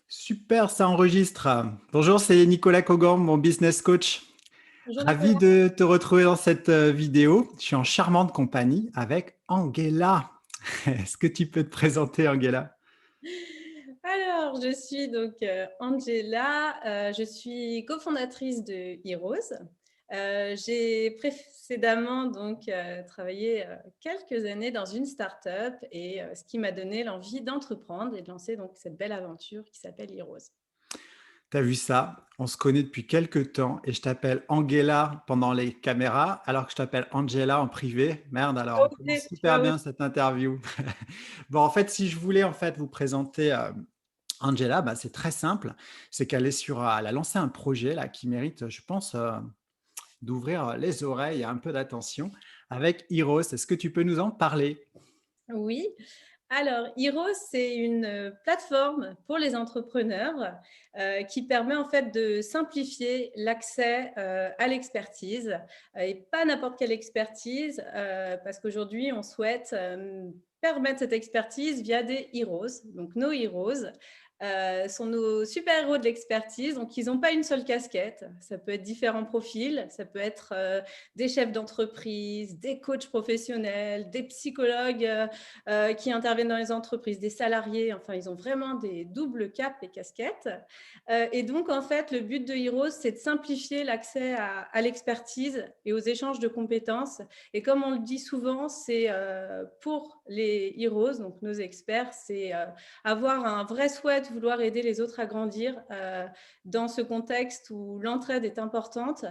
Super, ça enregistre. Bonjour, c'est Nicolas Cogan, mon business coach. Bonjour Ravi Nicolas. de te retrouver dans cette vidéo. Je suis en charmante compagnie avec Angela. Est-ce que tu peux te présenter, Angela? Alors, je suis donc Angela, je suis cofondatrice de Heroes. J'ai précédemment donc travaillé quelques années dans une start-up et ce qui m'a donné l'envie d'entreprendre et de lancer donc cette belle aventure qui s'appelle Heroes. T'as vu ça? On se connaît depuis quelques temps et je t'appelle Angela pendant les caméras alors que je t'appelle Angela en privé. Merde, alors on commence Tu as super osé. bien cette interview. Bon, en fait, si je voulais vous présenter Angela, bah, c'est très simple. C'est qu'elle est elle a lancé un projet là qui mérite, je pense, d'ouvrir les oreilles et un peu d'attention avec Heroes. Est-ce que tu peux nous en parler? Oui. Alors, Heroes, c'est une plateforme pour les entrepreneurs qui permet en fait de simplifier l'accès à l'expertise et pas n'importe quelle expertise parce qu'aujourd'hui, on souhaite permettre cette expertise via des heroes. Donc, nos heroes sont nos super-héros de l'expertise. Donc, ils n'ont pas une seule casquette. Ça peut être différents profils. Ça peut être des chefs d'entreprise, des coachs professionnels, des psychologues qui interviennent dans les entreprises, des salariés. Enfin, ils ont vraiment des doubles capes et casquettes. Et donc, en fait, le but de Heroes, c'est de simplifier l'accès à l'expertise et aux échanges de compétences. Et comme on le dit souvent, c'est pour les Heroes, donc nos experts, c'est avoir un vrai souhait de vouloir aider les autres à grandir dans ce contexte où l'entraide est importante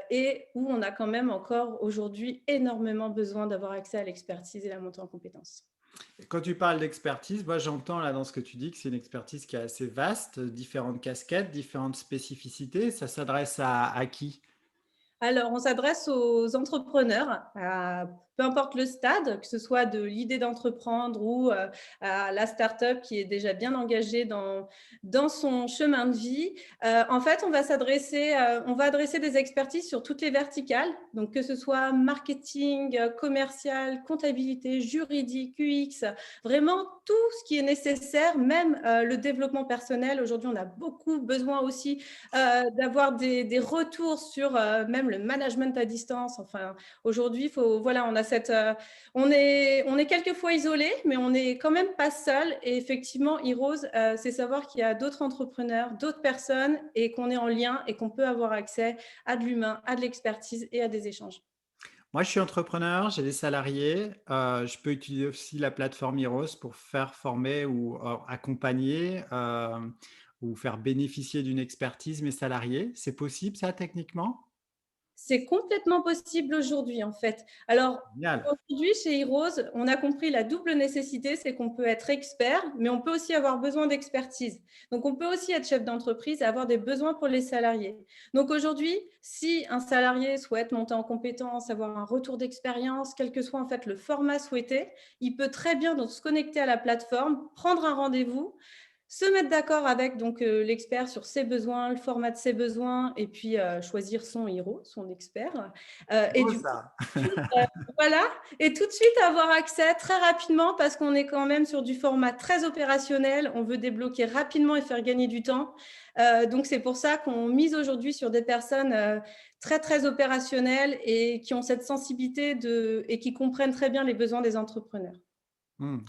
et où on a quand même encore aujourd'hui énormément besoin d'avoir accès à l'expertise et la montée en compétences. Quand tu parles d'expertise, moi j'entends là dans ce que tu dis que c'est une expertise qui est assez vaste, différentes casquettes, différentes spécificités. Ça s'adresse à qui? Alors, on s'adresse aux entrepreneurs, peu importe le stade, que ce soit de l'idée d'entreprendre ou à la start-up qui est déjà bien engagée dans son chemin de vie. En fait, on va adresser des expertises sur toutes les verticales, donc que ce soit marketing, commercial, comptabilité, juridique, UX, vraiment tout ce qui est nécessaire, même le développement personnel. Aujourd'hui, on a beaucoup besoin aussi d'avoir des retours sur même le management à distance. Enfin, aujourd'hui, voilà, on est quelquefois isolé, mais on n'est quand même pas seul. Et effectivement, Heroes, c'est savoir qu'il y a d'autres entrepreneurs, d'autres personnes et qu'on est en lien et qu'on peut avoir accès à de l'humain, à de l'expertise et à des échanges. Moi, je suis entrepreneur, j'ai des salariés. Je peux utiliser aussi la plateforme Heroes pour faire former ou accompagner ou faire bénéficier d'une expertise mes salariés. C'est possible ça techniquement? C'est complètement possible aujourd'hui, en fait. Alors, Génial. aujourd'hui, chez Heroes, on a compris la double nécessité, c'est qu'on peut être expert, mais on peut aussi avoir besoin d'expertise. Donc, on peut aussi être chef d'entreprise et avoir des besoins pour les salariés. Donc, aujourd'hui, si un salarié souhaite monter en compétence, avoir un retour d'expérience, quel que soit en fait le format souhaité, il peut très bien donc se connecter à la plateforme, prendre un rendez-vous, se mettre d'accord avec donc l'expert sur ses besoins, le format de ses besoins et puis choisir son héros, son expert. Et Beau du coup, ça. voilà, et tout de suite avoir accès très rapidement parce qu'on est quand même sur du format très opérationnel. On veut débloquer rapidement et faire gagner du temps. Donc, c'est pour ça qu'on mise aujourd'hui sur des personnes très, très opérationnelles et qui ont cette sensibilité et qui comprennent très bien les besoins des entrepreneurs. Hmm.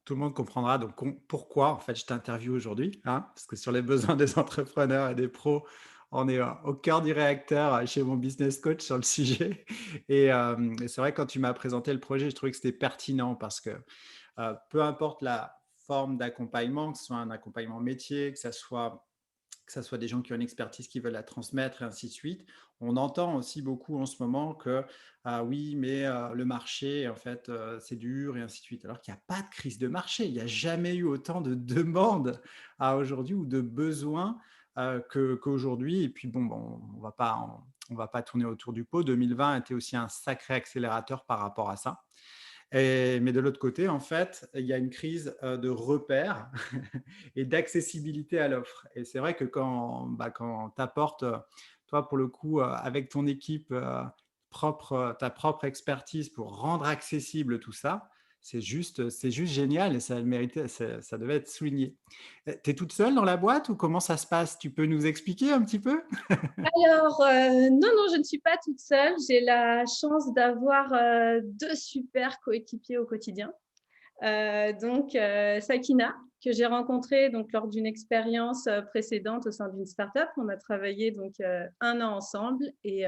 Tout le monde comprendra donc pourquoi en fait je t'interviewe aujourd'hui, hein, parce que sur les besoins des entrepreneurs et des pros, on est au cœur du réacteur chez mon business coach sur le sujet. Et c'est vrai quand tu m'as présenté le projet, je trouvais que c'était pertinent parce que peu importe la forme d'accompagnement, que ce soit un accompagnement métier, que ça soit des gens qui ont une expertise qui veulent la transmettre et ainsi de suite. On entend aussi beaucoup en ce moment que ah oui, mais le marché, en fait, c'est dur et ainsi de suite. Alors qu'il n'y a pas de crise de marché. Il n'y a jamais eu autant de demandes à aujourd'hui ou de besoins qu'aujourd'hui. Et puis bon, on va pas tourner autour du pot. 2020 était aussi un sacré accélérateur par rapport à ça. Mais de l'autre côté, en fait, il y a une crise de repères et d'accessibilité à l'offre. Et c'est vrai que quand tu apportes, toi, pour le coup, avec ton équipe, ta propre expertise pour rendre accessible tout ça, c'est juste génial et ça a le mérite, ça devait être souligné. Tu es toute seule dans la boîte ou comment ça se passe? Tu peux nous expliquer un petit peu? Alors, non, non, je ne suis pas toute seule. J'ai la chance d'avoir 2 super coéquipiers au quotidien. Sakina, que j'ai rencontrée donc, lors d'une expérience précédente au sein d'une start-up. On a travaillé donc 1 an ensemble et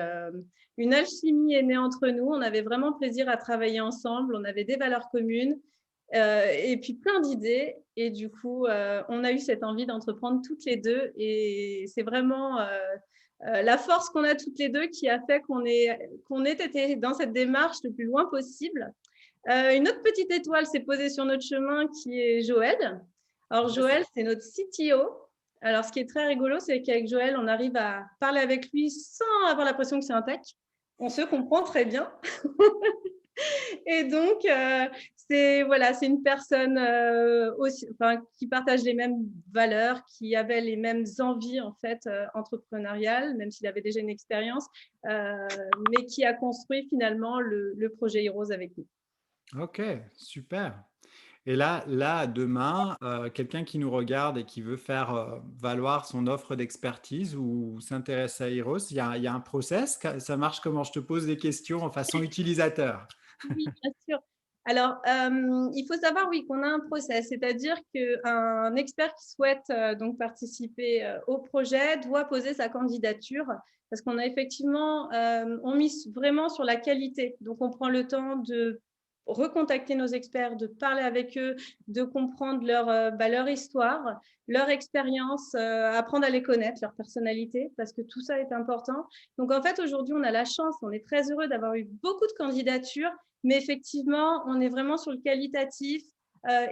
une alchimie est née entre nous. On avait vraiment plaisir à travailler ensemble. On avait des valeurs communes et puis plein d'idées. Et du coup, on a eu cette envie d'entreprendre toutes les deux. Et c'est vraiment la force qu'on a toutes les deux qui a fait qu'on ait été dans cette démarche le plus loin possible. Une autre petite étoile s'est posée sur notre chemin qui est Joël. Alors Yes. Joël, c'est notre CTO. Alors ce qui est très rigolo, c'est qu'avec Joël, on arrive à parler avec lui sans avoir l'impression que c'est un tech. On se comprend très bien. Et donc, c'est voilà, c'est une personne aussi, enfin, qui partage les mêmes valeurs, qui avait les mêmes envies en fait entrepreneuriales, même s'il avait déjà une expérience, mais qui a construit finalement le projet Heroes avec nous. OK, super. Et là, demain, quelqu'un qui nous regarde et qui veut faire, valoir son offre d'expertise ou s'intéresse à Heroes, il y a un process? Ça marche comment? Je te pose des questions en façon utilisateur. Oui, bien sûr. Alors, il faut savoir, oui, qu'on a un process, c'est-à-dire qu'un expert qui souhaite donc participer au projet doit poser sa candidature parce qu'on a effectivement, on mise vraiment sur la qualité. Donc, on prend le temps de recontacter nos experts, de parler avec eux, de comprendre leur histoire, leur expérience, apprendre à les connaître, leur personnalité, parce que tout ça est important. Donc, en fait, aujourd'hui, on a la chance, on est très heureux d'avoir eu beaucoup de candidatures, mais effectivement, on est vraiment sur le qualitatif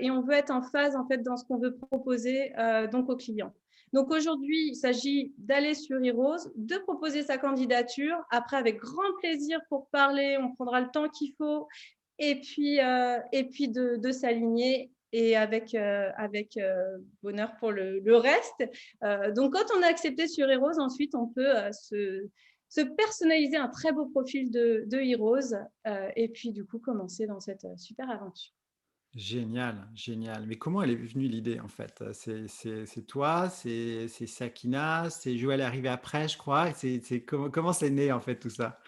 et on veut être en phase en fait dans ce qu'on veut proposer donc aux clients. Donc aujourd'hui, il s'agit d'aller sur Heroes, de proposer sa candidature. Après, avec grand plaisir pour parler, on prendra le temps qu'il faut et puis de s'aligner et avec bonheur pour le reste. Donc, quand on a accepté sur Heroes, ensuite, on peut se personnaliser un très beau profil de Heroes et puis du coup commencer dans cette super aventure. Génial, génial. Mais comment elle est venue l'idée en fait? C'est toi, c'est Sakina, c'est Joël arrivé après, je crois. Comment c'est né en fait tout ça?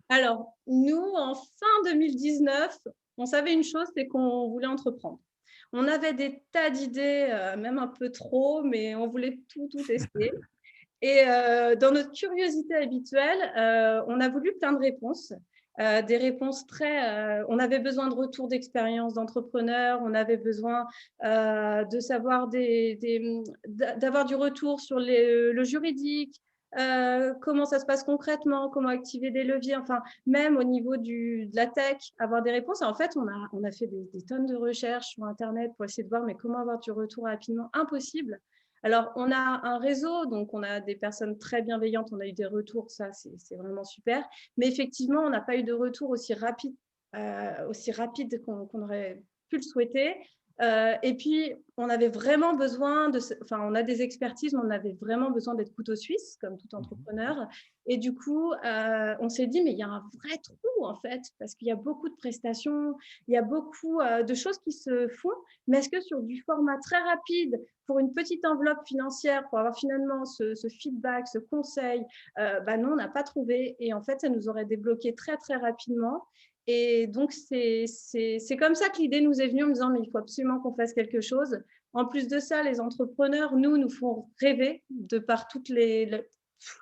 Alors, nous, en fin 2019, on savait une chose, c'est qu'on voulait entreprendre. On avait des tas d'idées, même un peu trop, mais on voulait tout tester. Et dans notre curiosité habituelle, on a voulu plein de réponses. Des réponses très. On avait besoin de retours d'expérience d'entrepreneurs, on avait besoin de savoir d'avoir du retour sur le juridique, comment ça se passe concrètement, comment activer des leviers, enfin, même au niveau de la tech, avoir des réponses. Et en fait, on a fait des tonnes de recherches sur Internet pour essayer de voir mais comment avoir du retour rapidement. Impossible. Alors, on a un réseau, donc on a des personnes très bienveillantes, on a eu des retours, ça c'est vraiment super. Mais effectivement, on n'a pas eu de retour aussi rapide qu'on aurait pu le souhaiter. Et puis, on avait vraiment besoin enfin, on a des expertises, mais on avait vraiment besoin d'être couteau suisse, comme tout Mhm. entrepreneur. Et du coup, on s'est dit, mais il y a un vrai trou, en fait, parce qu'il y a beaucoup de prestations, il y a beaucoup de choses qui se font. Mais est-ce que sur du format très rapide, pour une petite enveloppe financière, pour avoir finalement ce feedback, ce conseil, bah non, on n'a pas trouvé. Et en fait, ça nous aurait débloqué très rapidement. Et donc, c'est comme ça que l'idée nous est venue en me disant, mais il faut absolument qu'on fasse quelque chose. En plus de ça, les entrepreneurs, nous font rêver de par toute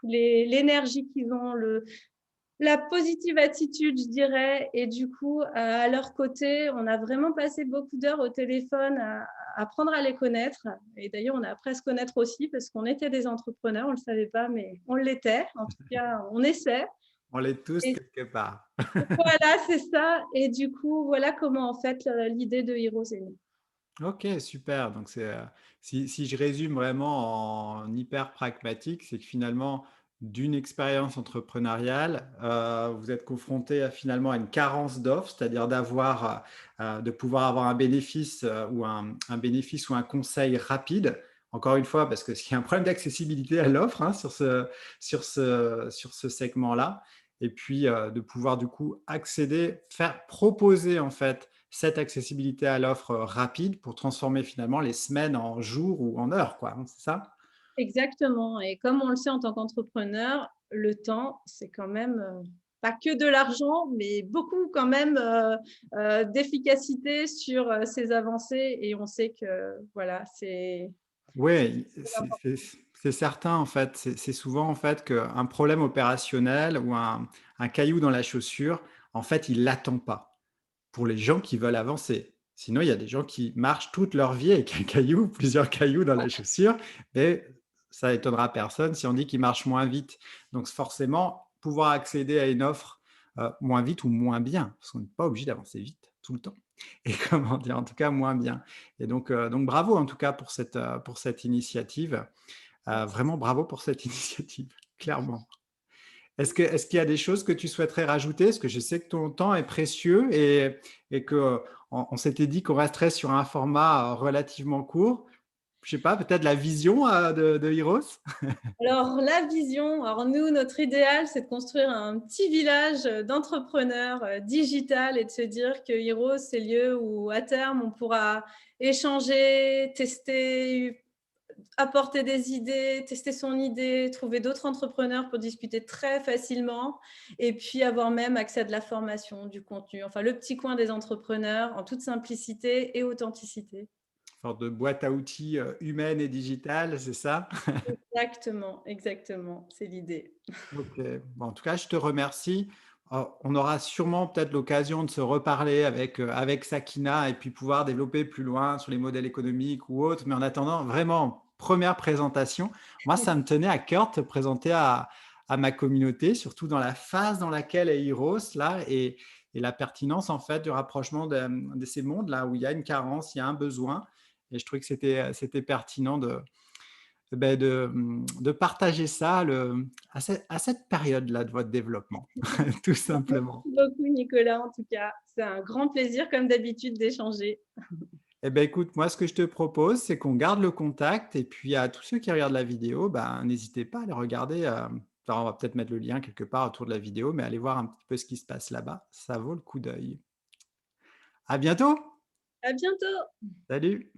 l'énergie qu'ils ont, la positive attitude, je dirais. Et du coup, à leur côté, on a vraiment passé beaucoup d'heures au téléphone à apprendre à les connaître. Et d'ailleurs, on a appris à se connaître aussi parce qu'on était des entrepreneurs, on ne le savait pas, mais on l'était. En tout cas, on essaie. On l'est tous Et quelque part. voilà, c'est ça. Et du coup, voilà comment en fait l'idée de Heroes est née. Ok, super. Donc si je résume vraiment en hyper pragmatique, c'est que finalement, d'une expérience entrepreneuriale, vous êtes confronté finalement à une carence d'offres, c'est-à-dire de pouvoir avoir un bénéfice ou un bénéfice ou un conseil rapide. Encore une fois, parce qu'il y a un problème d'accessibilité à l'offre hein, sur ce segment-là. Et puis de pouvoir du coup accéder, faire proposer en fait cette accessibilité à l'offre rapide pour transformer finalement les semaines en jours ou en heures, quoi, hein, c'est ça? Exactement et comme on le sait en tant qu'entrepreneur, le temps, c'est quand même, pas que de l'argent, mais beaucoup quand même, d'efficacité sur, ces avancées et on sait que voilà, c'est Oui, très important. c'est certain en fait. C'est souvent en fait qu'un problème opérationnel ou un caillou dans la chaussure, en fait, il l'attend pas. Pour les gens qui veulent avancer. Sinon, il y a des gens qui marchent toute leur vie avec un caillou, plusieurs cailloux dans la chaussure, mais ça étonnera personne si on dit qu'ils marchent moins vite. Donc forcément, pouvoir accéder à une offre, moins vite ou moins bien, parce qu'on n'est pas obligé d'avancer vite tout le temps et comment dire? En tout cas, moins bien et donc bravo en tout cas pour cette initiative. Vraiment bravo pour cette initiative, clairement. Est-ce qu'il y a des choses que tu souhaiterais rajouter? Parce que je sais que ton temps est précieux et qu'on on s'était dit qu'on resterait sur un format, relativement court. Je sais pas, peut-être la vision, de Heroes? Alors la vision, alors nous, notre idéal, c'est de construire un petit village, d'entrepreneurs, digital et de se dire que Heroes, c'est le lieu où à terme, on pourra échanger, tester, apporter des idées, tester son idée, trouver d'autres entrepreneurs pour discuter très facilement et puis avoir même accès à de la formation, du contenu, enfin le petit coin des entrepreneurs en toute simplicité et authenticité. Sorte de boîte à outils, humaine et digitale, c'est ça? Exactement, exactement, c'est l'idée. OK. Bon, en tout cas, je te remercie. On aura sûrement peut-être l'occasion de se reparler avec Sakina et puis pouvoir développer plus loin sur les modèles économiques ou autres. Mais en attendant, vraiment, première présentation. Moi, ça me tenait à cœur de te présenter à ma communauté, surtout dans la phase dans laquelle est Heroes là et la pertinence en fait du rapprochement de ces mondes là où il y a une carence, il y a un besoin. Et je trouvais que c'était pertinent de partager ça à cette période-là de votre développement, tout Merci simplement. beaucoup Nicolas en tout cas. C'est un grand plaisir comme d'habitude d'échanger. Eh ben, écoute, moi, ce que je te propose, c'est qu'on garde le contact et puis à tous ceux qui regardent la vidéo, ben, n'hésitez pas à aller regarder, enfin, on va peut-être mettre le lien quelque part autour de la vidéo, mais allez voir un petit peu ce qui se passe là-bas, ça vaut le coup d'œil. À bientôt! À bientôt. Salut!